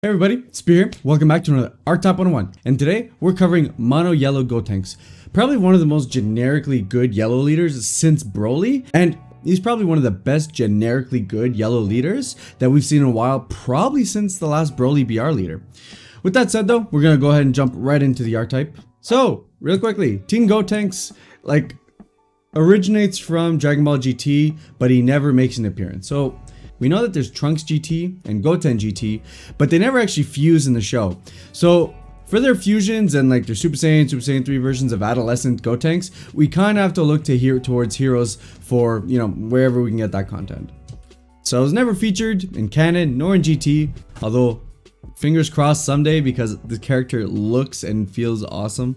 Hey everybody, Spear here. Welcome back to another Archetype 101. And today we're covering Mono Yellow Gotenks. Probably one of the most generically good yellow leaders since Broly. And he's probably one of the best generically good yellow leaders that we've seen in a while, probably since the last Broly BR leader. With that said though, we're going to go ahead and jump right into the archetype. So, real quickly, Teen Gotenks, originates from Dragon Ball GT, but he never makes an appearance. So, we know that there's Trunks GT and Goten GT, but they never actually fuse in the show. So for their fusions and their Super Saiyan 3 versions of adolescent Gotenks, we kind of have to look towards heroes for, wherever we can get that content. So it was never featured in canon nor in GT, although fingers crossed someday because the character looks and feels awesome.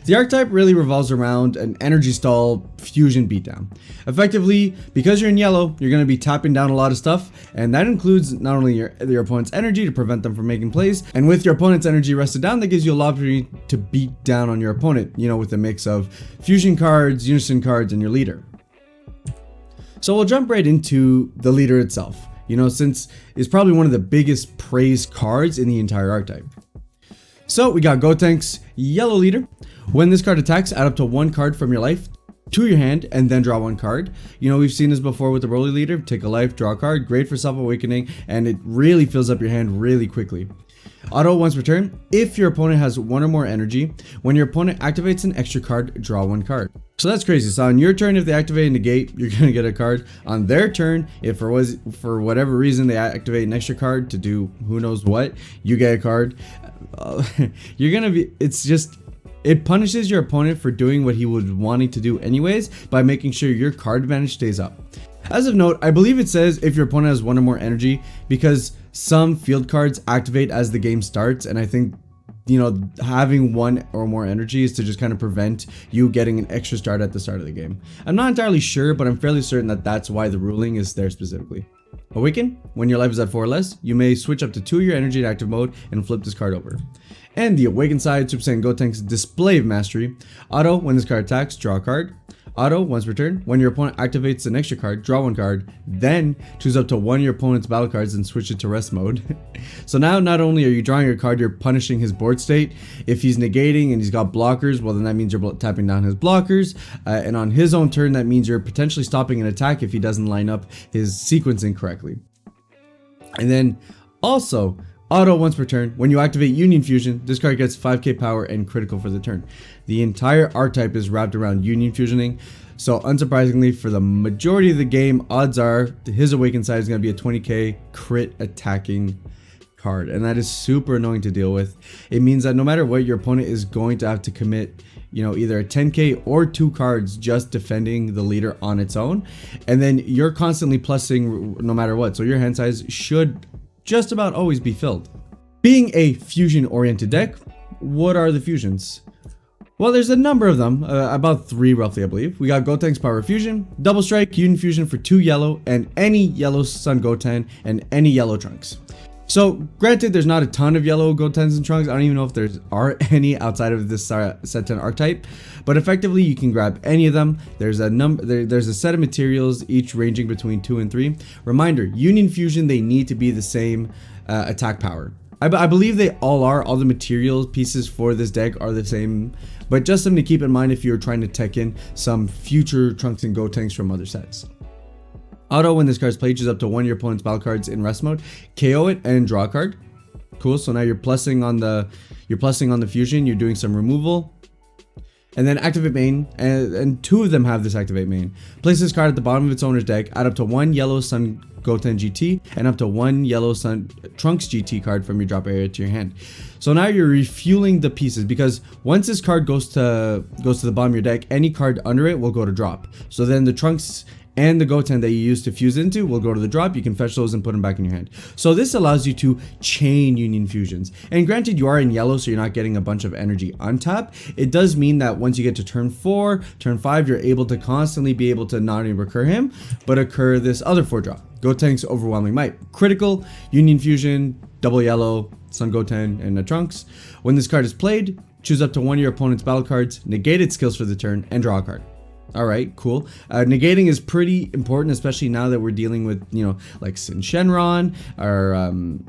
The archetype really revolves around an energy stall fusion beatdown. Effectively, because you're in yellow, you're going to be tapping down a lot of stuff, and that includes not only your opponent's energy to prevent them from making plays, and with your opponent's energy rested down, that gives you a lot of opportunity to beat down on your opponent, with a mix of fusion cards, unison cards, and your leader. So we'll jump right into the leader itself, since it's probably one of the biggest praised cards in the entire archetype. So we got Gotenks, yellow leader. When this card attacks, add up to one card from your life to your hand and then draw one card. We've seen this before with the Broly leader. Take a life, draw a card, great for self-awakening, and it really fills up your hand really quickly. Auto once per turn. If your opponent has one or more energy, when your opponent activates an extra card, draw one card. So that's crazy. So on your turn, if they activate a negate, you're going to get a card. On their turn, if for whatever reason they activate an extra card to do who knows what, you get a card. It punishes your opponent for doing what he was wanting to do anyways by making sure your card advantage stays up. As of note, I believe it says if your opponent has one or more energy because some field cards activate as the game starts, and I think having one or more energy is to just kind of prevent you getting an extra start at the start of the game. I'm not entirely sure, but I'm fairly certain that that's why the ruling is there specifically. Awaken. When your life is at 4 or less, you may switch up to 2 of your energy to active mode and flip this card over. And the Awaken side, Super Saiyan Gotenks Display of Mastery. Auto, when this card attacks, draw a card. Auto, once per turn, when your opponent activates an extra card, draw one card, then choose up to one of your opponent's battle cards and switch it to rest mode. So now not only are you drawing a card, you're punishing his board state. If he's negating and he's got blockers, well then that means you're tapping down his blockers. And on his own turn, that means you're potentially stopping an attack if he doesn't line up his sequencing correctly. And then also, auto once per turn, when you activate Union Fusion, this card gets 5k power and critical for the turn. The entire archetype is wrapped around Union Fusioning, so unsurprisingly for the majority of the game, odds are his Awakened side is going to be a 20k crit attacking card, and that is super annoying to deal with. It means that no matter what, your opponent is going to have to commit either a 10k or 2 cards just defending the leader on its own, and then you're constantly plussing no matter what, so your hand size should just about always be filled. Being a fusion oriented deck, what are the fusions? Well, there's a number of them, about 3 roughly I believe. We got Gotenks Power Fusion, Double Strike, Union Fusion for 2 yellow, and any yellow Sun Goten and any yellow Trunks. So granted, there's not a ton of yellow Gotens and Trunks. I don't even know if there are any outside of this set 10 archetype, but effectively you can grab any of them. There's a set of materials, each ranging between 2 and 3. Reminder, Union Fusion, they need to be the same attack power. I believe they all are. All the materials pieces for this deck are the same, but just something to keep in mind if you're trying to tech in some future Trunks and Gotenks from other sets. Auto, when this card is played, choose up to one of your opponent's battle cards in rest mode, KO it, and draw a card. Cool. So now you're plussing on the fusion. You're doing some removal, and then activate main, and 2 of them have this activate main. Place this card at the bottom of its owner's deck. Add up to 1 yellow Sun Goten GT and up to 1 yellow Sun Trunks GT card from your drop area to your hand. So now you're refueling the pieces, because once this card goes to the bottom of your deck, any card under it will go to drop. So then the Trunks and the Goten that you use to fuse into will go to the drop. You can fetch those and put them back in your hand. So this allows you to chain Union Fusions. And granted, you are in yellow, so you're not getting a bunch of energy on tap. It does mean that once you get to turn 4, turn 5, you're able to constantly be able to not only recur him, but occur this other 4-drop. Gotenks Overwhelming Might. Critical, Union Fusion, double yellow, Sun Goten, and the Trunks. When this card is played, choose up to one of your opponent's battle cards, negate its skills for the turn, and draw a card. All right, cool. Negating is pretty important, especially now that we're dealing with, like Sin Shenron, or,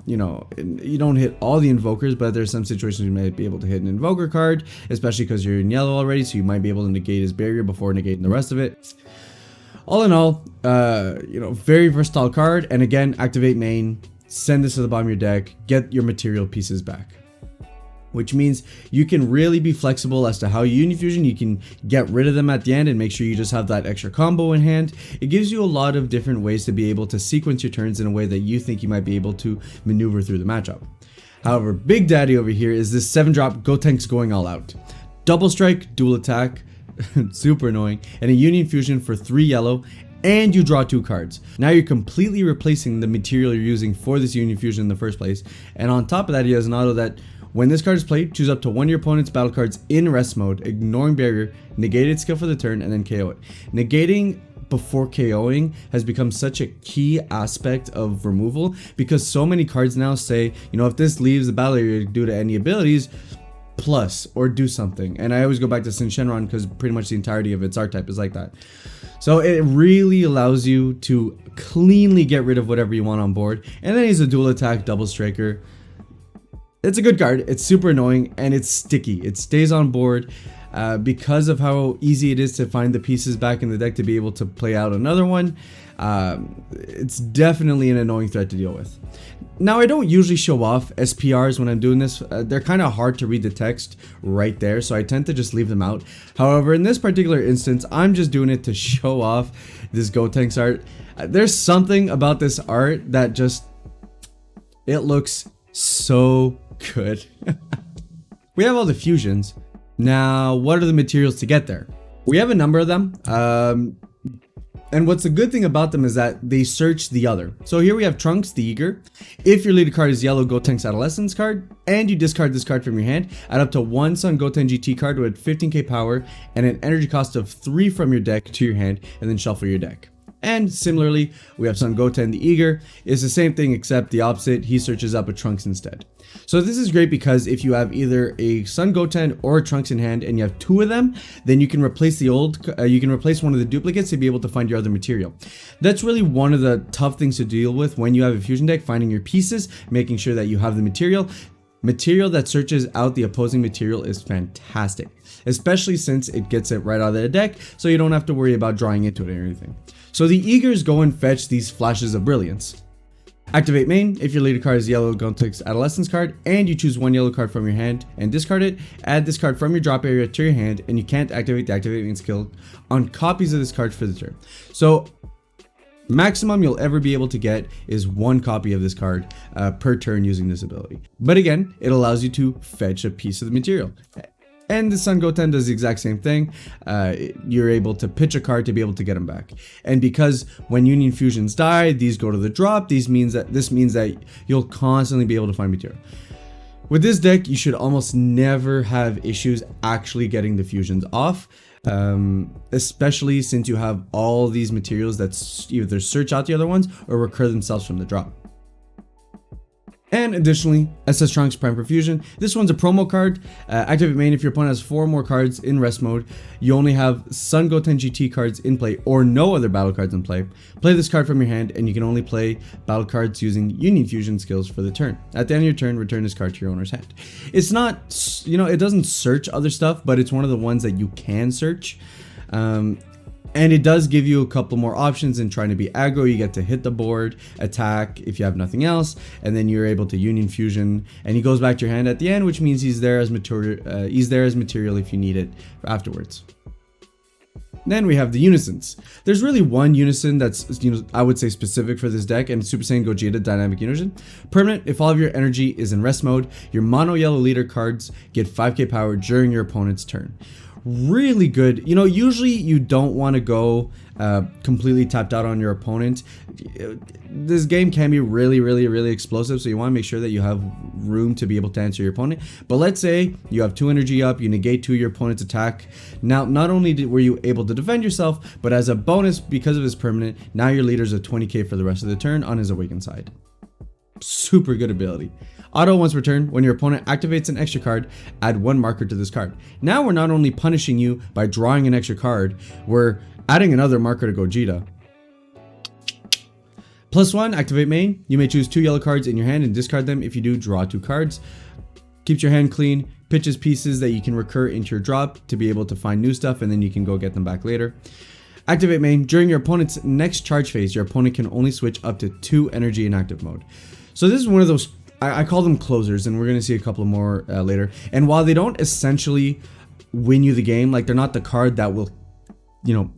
you don't hit all the invokers, but there's some situations you might be able to hit an invoker card, especially because you're in yellow already, so you might be able to negate his barrier before negating the rest of it. All in all, very versatile card, and again, activate main, send this to the bottom of your deck, get your material pieces back. Which means you can really be flexible as to how you Unifusion. You can get rid of them at the end and make sure you just have that extra combo in hand. It gives you a lot of different ways to be able to sequence your turns in a way that you think you might be able to maneuver through the matchup. However, Big Daddy over here is this 7-drop Gotenks going all out. Double strike, dual attack, super annoying, and a Unifusion for 3 yellow, and you draw 2 cards. Now you're completely replacing the material you're using for this Unifusion in the first place, and on top of that, he has an auto that when this card is played, choose up to one of your opponent's battle cards in rest mode, ignoring barrier, negate its skill for the turn, and then KO it. Negating before KOing has become such a key aspect of removal, because so many cards now say, if this leaves the battle area due to any abilities, plus or do something. And I always go back to Sin Shenron because pretty much the entirety of its archetype is like that. So it really allows you to cleanly get rid of whatever you want on board. And then he's a dual attack, double striker. It's a good card. It's super annoying and it's sticky. It stays on board because of how easy it is to find the pieces back in the deck to be able to play out another one. It's definitely an annoying threat to deal with. Now, I don't usually show off SPRs when I'm doing this. They're kind of hard to read the text right there, so I tend to just leave them out. However, in this particular instance, I'm just doing it to show off this Gotenks art. There's something about this art that just, it looks so good. We have all the fusions. Now, what are the materials to get there? We have a number of them. And what's the good thing about them is that they search the other. So here we have Trunks, the Eager. If your leader card is yellow Gotenks Adolescence card, and you discard this card from your hand, add up to one Sun Goten GT card with 15k power and an energy cost of 3 from your deck to your hand, and then shuffle your deck. And similarly, we have Sun Goten the Eager. It's the same thing except the opposite. He searches up a Trunks instead. So this is great because if you have either a Sun Goten or a Trunks in hand and you have 2 of them, then you can replace one of the duplicates to be able to find your other material. That's really one of the tough things to deal with when you have a fusion deck, finding your pieces, making sure that you have the material. Material that searches out the opposing material is fantastic, especially since it gets it right out of the deck, so you don't have to worry about drawing into it or anything. So the Eagers go and fetch these flashes of brilliance. Activate main. If your leader card is yellow Gotenks Adolescence card and you choose one yellow card from your hand and discard it, add this card from your drop area to your hand, and you can't activate the activate main skill on copies of this card for the turn. So maximum you'll ever be able to get is 1 copy of this card per turn using this ability. But again, it allows you to fetch a piece of the material. And the Sun Goten does the exact same thing. You're able to pitch a card to be able to get them back. And because when Union Fusions die, these go to the drop, this means that you'll constantly be able to find material. With this deck, you should almost never have issues actually getting the fusions off. Especially since you have all these materials that either search out the other ones or recur themselves from the drop. And additionally, SS Trunks Prime Perfusion. This one's a promo card. Activate main if your opponent has 4 more cards in rest mode. You only have Sun Goten GT cards in play or no other battle cards in play. Play this card from your hand and you can only play battle cards using Union Fusion skills for the turn. At the end of your turn, return this card to your owner's hand. It's not, it doesn't search other stuff, but it's one of the ones that you can search. And it does give you a couple more options in trying to be aggro. You get to hit the board, attack if you have nothing else, and then you're able to Union Fusion, and he goes back to your hand at the end, which means he's there as material if you need it afterwards. Then we have the Unisons. There's really one Unison that's, I would say specific for this deck, and Super Saiyan Gogeta Dynamic Unison. Permanent, if all of your energy is in rest mode, your mono yellow leader cards get 5k power during your opponent's turn. Really good. Usually you don't want to go completely tapped out on your opponent. This game can be really explosive, so you want to make sure that you have room to be able to answer your opponent. But let's say you have 2 energy up, you negate 2 of your opponent's attack. Now, not only were you able to defend yourself, but as a bonus, because of his permanent, now your leader's at 20k for the rest of the turn on his awakened side. Super good ability. Auto once per turn, when your opponent activates an extra card, add 1 marker to this card. Now we're not only punishing you by drawing an extra card, we're adding another marker to Gogeta. +1, activate main. You may choose 2 yellow cards in your hand and discard them. If you do, draw 2 cards. Keeps your hand clean, pitches pieces that you can recur into your drop to be able to find new stuff, and then you can go get them back later. Activate main. During your opponent's next charge phase, your opponent can only switch up to 2 energy in active mode. So this is one of those, I call them closers, and we're going to see a couple more later. And while they don't essentially win you the game, like they're not the card that will, you know,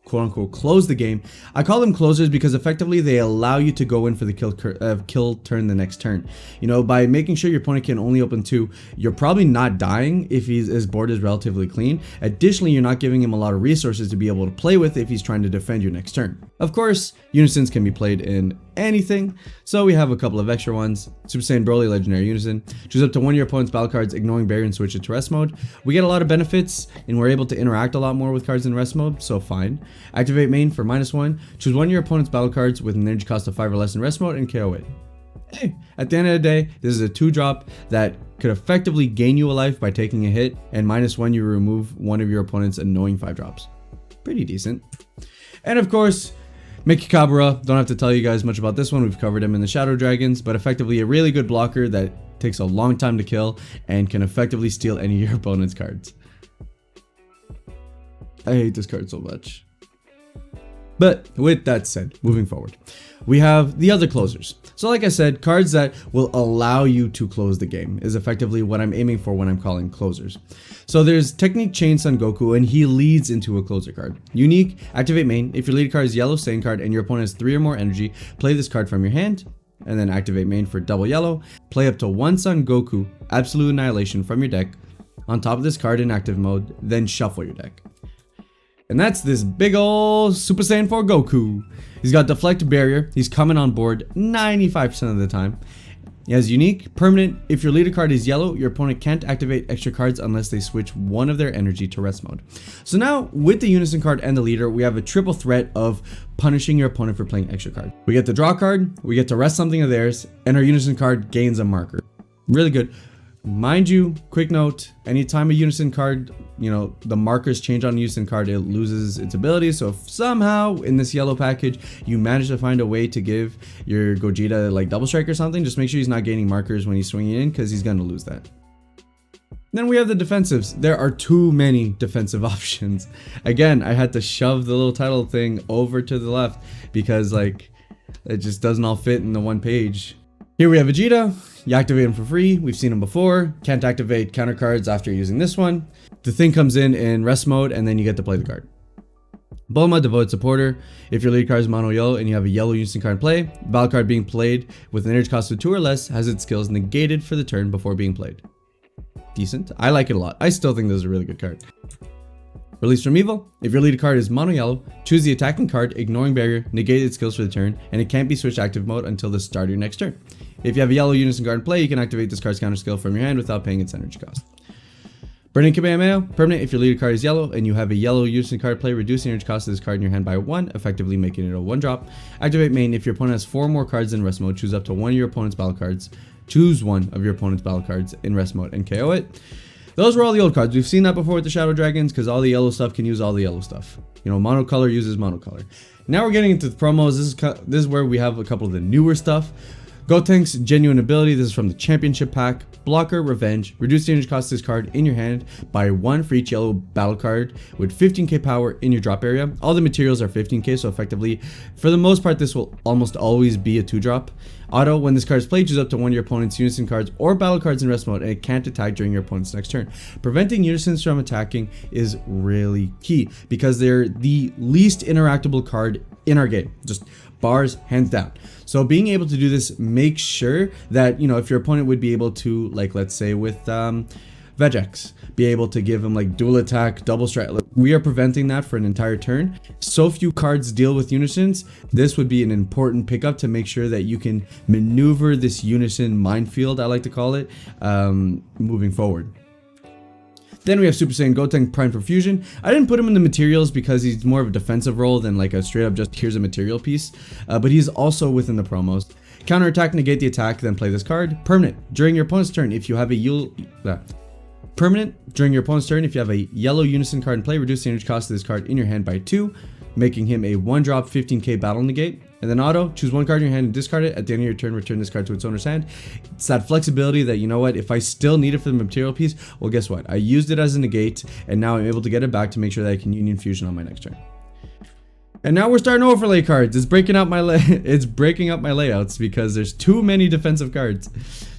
quote unquote close the game, I call them closers because effectively they allow you to go in for the kill turn the next turn. You know, by making sure your opponent can only open 2, you're probably not dying if his board is relatively clean. Additionally, you're not giving him a lot of resources to be able to play with if he's trying to defend your next turn. Of course, Unisons can be played in anything, so we have a couple of extra ones. Super Saiyan Broly Legendary Unison. Choose up to 1 of your opponent's battle cards, ignoring barrier, and switch it to rest mode. We get a lot of benefits, and we're able to interact a lot more with cards in rest mode, so fine. Activate main for -1. Choose 1 of your opponent's battle cards with an energy cost of 5 or less in rest mode and KO it. Hey, at the end of the day, this is a 2-drop that could effectively gain you a life by taking a hit, and -1 you remove 1 of your opponent's annoying 5-drops. Pretty decent. And of course, Mickey Kabura, don't have to tell you guys much about this one, we've covered him in the Shadow Dragons, but effectively a really good blocker that takes a long time to kill and can effectively steal any of your opponent's cards. I hate this card so much. But with that said, moving forward, we have the other closers. So like I said, cards that will allow you to close the game is effectively what I'm aiming for when I'm calling closers. So there's Technique Chain Son Goku, and he leads into a closer card. Unique, activate main. If your lead card is yellow Saiyan card and your opponent has 3 or more energy, play this card from your hand, and then activate main for double yellow. Play up to 1 Son Goku, Absolute Annihilation from your deck on top of this card in active mode, then shuffle your deck. And that's this big ol' Super Saiyan 4 Goku. He's got Deflect Barrier. He's coming on board 95% of the time. He has Unique, Permanent. If your leader card is yellow, your opponent can't activate extra cards unless they switch 1 of their energy to rest mode. So now, with the Unison card and the leader, we have a triple threat of punishing your opponent for playing extra card. We get the draw card, we get to rest something of theirs, and our Unison card gains a marker. Really good. Mind you, quick note, anytime a Unison card, you know, the markers change on a Unison card, it loses its ability. So if somehow in this yellow package, you manage to find a way to give your Gogeta like double strike or something, just make sure he's not gaining markers when he's swinging in, because he's going to lose that. Then we have the defensives. There are too many defensive options. Again, I had to shove the little title thing over to the left because like it just doesn't all fit in the one page. Here we have Vegeta. You activate him for free. We've seen him before. Can't activate counter cards after using this one. The thing comes in rest mode, and then you get to play the card. Bulma, Devoted Supporter. If your lead card is mono yellow and you have a yellow Unison card in play, the battle card being played with an energy cost of 2 or less has its skills negated for the turn before being played. Decent. I like it a lot. I still think this is a really good card. Release from Evil. If your lead card is mono yellow, choose the attacking card, ignoring barrier, negate its skills for the turn, and it can't be switched active mode until the start of your next turn. If you have a yellow Unison card in play, you can activate this card's counter skill from your hand without paying its energy cost. Burning Kamehameha. Permanent. If your leader card is yellow and you have a yellow Unison card play, reduce the energy cost of this card in your hand by 1, effectively making it a 1-drop. Activate main. If your opponent has 4 more cards in rest mode, choose up to 1 of your opponent's battle cards. Choose 1 of your opponent's battle cards in rest mode and KO it. Those were all the old cards. We've seen that before with the Shadow Dragons because all the yellow stuff can use all the yellow stuff. You know, monocolor uses monocolor. Now we're getting into the promos. This is where we have a couple of the newer stuff. Gotenks, Genuine Ability. This is from the Championship Pack. Blocker, Revenge. Reduce the energy cost of this card in your hand by 1 for each yellow battle card with 15k power in your drop area. All the materials are 15k, so effectively, for the most part, this will almost always be a 2-drop. Auto, when this card is played, choose up to 1 of your opponent's Unison cards or battle cards in rest mode, and it can't attack during your opponent's next turn. Preventing Unisons from attacking is really key because they're the least interactable card in our game. Just bars, hands down. So being able to do this makes sure that, you know, if your opponent would be able to, like, let's say with Vegex, be able to give him like dual attack, double strike. We are preventing that for an entire turn. So few cards deal with Unisons. This would be an important pickup to make sure that you can maneuver this Unison minefield, I like to call it, moving forward. Then we have Super Saiyan Gotenks Prime for Fusion. I didn't put him in the materials because he's more of a defensive role than like a straight up just here's a material piece. But he's also within the promos. Counter attack, negate the attack, then play this card. Permanent. During your opponent's turn, if you have a yellow Unison card in play, reduce the energy cost of this card in your hand by 2, making him a 1-drop 15k battle negate. And then auto, choose one card in your hand and discard it. At the end of your turn, return this card to its owner's hand. It's that flexibility that, you know what, if I still need it for the material piece, well, guess what? I used it as a negate, and now I'm able to get it back to make sure that I can Union Fusion on my next turn. And now we're starting overlay cards. It's breaking up my layouts because there's too many defensive cards.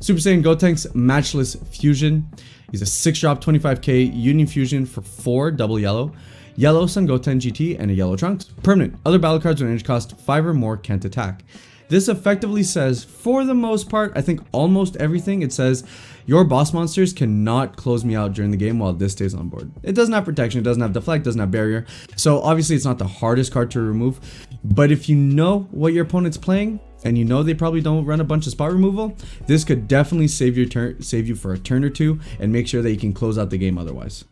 Super Saiyan Gotenks Matchless Fusion. He's a 6-drop 25k Union Fusion for 4 double yellow. Yellow Son Goten GT and a yellow Trunks. Permanent. Other battle cards with energy cost 5 or more can't attack. This effectively says, for the most part, I think almost everything, it says your boss monsters cannot close me out during the game while this stays on board. It doesn't have protection, it doesn't have deflect, doesn't have barrier. So obviously it's not the hardest card to remove. But if you know what your opponent's playing, and you know they probably don't run a bunch of spot removal, this could definitely save you for a turn or two and make sure that you can close out the game otherwise.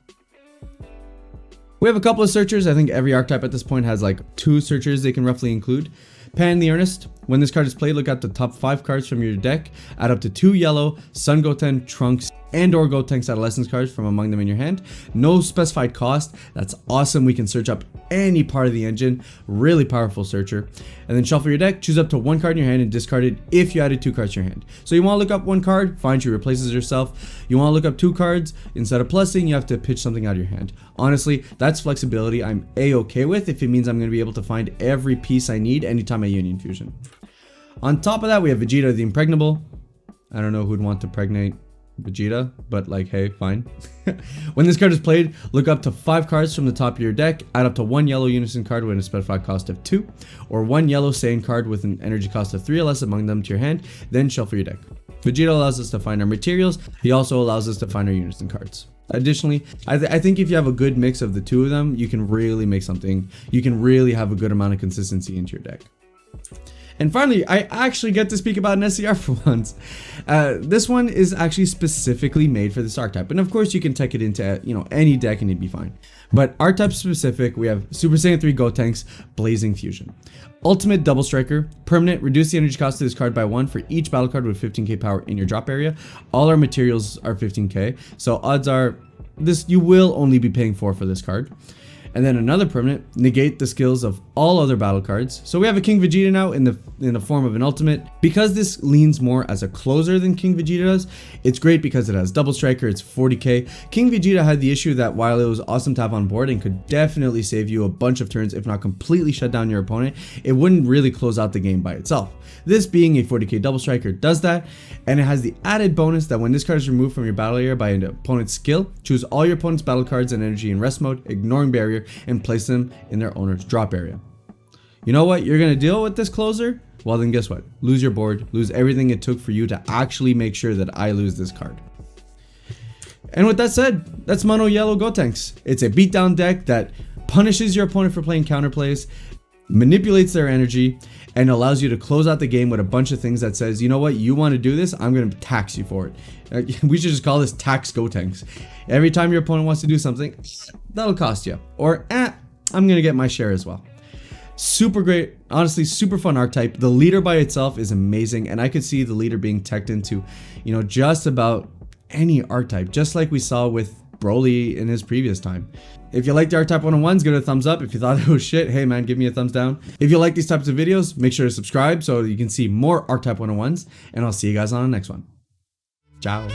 We have a couple of searchers. I think every archetype at this point has like 2 searchers they can roughly include. Pan the Earnest. When this card is played, look at the top 5 cards from your deck. Add up to 2 yellow Son Goten, Trunks, and or Gotenks Adolescence cards from among them in your hand. No specified cost. That's awesome. We can search up any part of the engine. Really powerful searcher. And then shuffle your deck. Choose up to 1 card in your hand and discard it if you added 2 cards to your hand. So you want to look up 1 card, find she replaces herself. You want to look up 2 cards, instead of plussing, you have to pitch something out of your hand. Honestly, that's flexibility I'm a-okay with if it means I'm going to be able to find every piece I need anytime I Union Fusion. On top of that, we have Vegeta the Impregnable. I don't know who'd want to pregnate Vegeta, but like, hey, fine. When this card is played, look up to 5 cards from the top of your deck, add up to 1 yellow Unison card with a specified cost of 2, or 1 yellow Saiyan card with an energy cost of 3 or less among them to your hand, then shuffle your deck. Vegeta allows us to find our materials. He also allows us to find our Unison cards. Additionally, I think if you have a good mix of the 2 of them, you can really make something. You can really have a good amount of consistency into your deck. And finally, I actually get to speak about an SCR for once. This one is actually specifically made for this archetype. And of course, you can take it into any deck and it'd be fine. But archetype specific, we have Super Saiyan 3 Gotenks Blazing Fusion. Ultimate Double Striker. Permanent. Reduce the energy cost of this card by 1 for each battle card with 15k power in your drop area. All our materials are 15k. So odds are you will only be paying 4 for this card. And then another permanent, negate the skills of all other battle cards. So we have a King Vegeta now in the form of an ultimate. Because this leans more as a closer than King Vegeta does, it's great because it has double striker, it's 40k. King Vegeta had the issue that while it was awesome to have on board and could definitely save you a bunch of turns, if not completely shut down your opponent, it wouldn't really close out the game by itself. This being a 40k double striker does that, and it has the added bonus that when this card is removed from your battle area by an opponent's skill, choose all your opponent's battle cards and energy in rest mode, ignoring barrier, and place them in their owner's drop area. You know what? You're going to deal with this closer? Well, then guess what? Lose your board, lose everything it took for you to actually make sure that I lose this card. And with that said, that's Mono Yellow Gotenks. It's a beatdown deck that punishes your opponent for playing counterplays, manipulates their energy, and allows you to close out the game with a bunch of things that says, you know what, you want to do this, I'm going to tax you for it. We should just call this Tax Gotenks. Every time your opponent wants to do something, that'll cost you. Or, I'm going to get my share as well. Super great, honestly, super fun archetype. The leader by itself is amazing, and I could see the leader being teched into, just about any archetype, just like we saw with Broly in his previous time. If you liked the Archetype 101s, give it a thumbs up. If you thought it was shit, hey man, give me a thumbs down. If you like these types of videos, make sure to subscribe so you can see more Archetype 101s, and I'll see you guys on the next one. Ciao.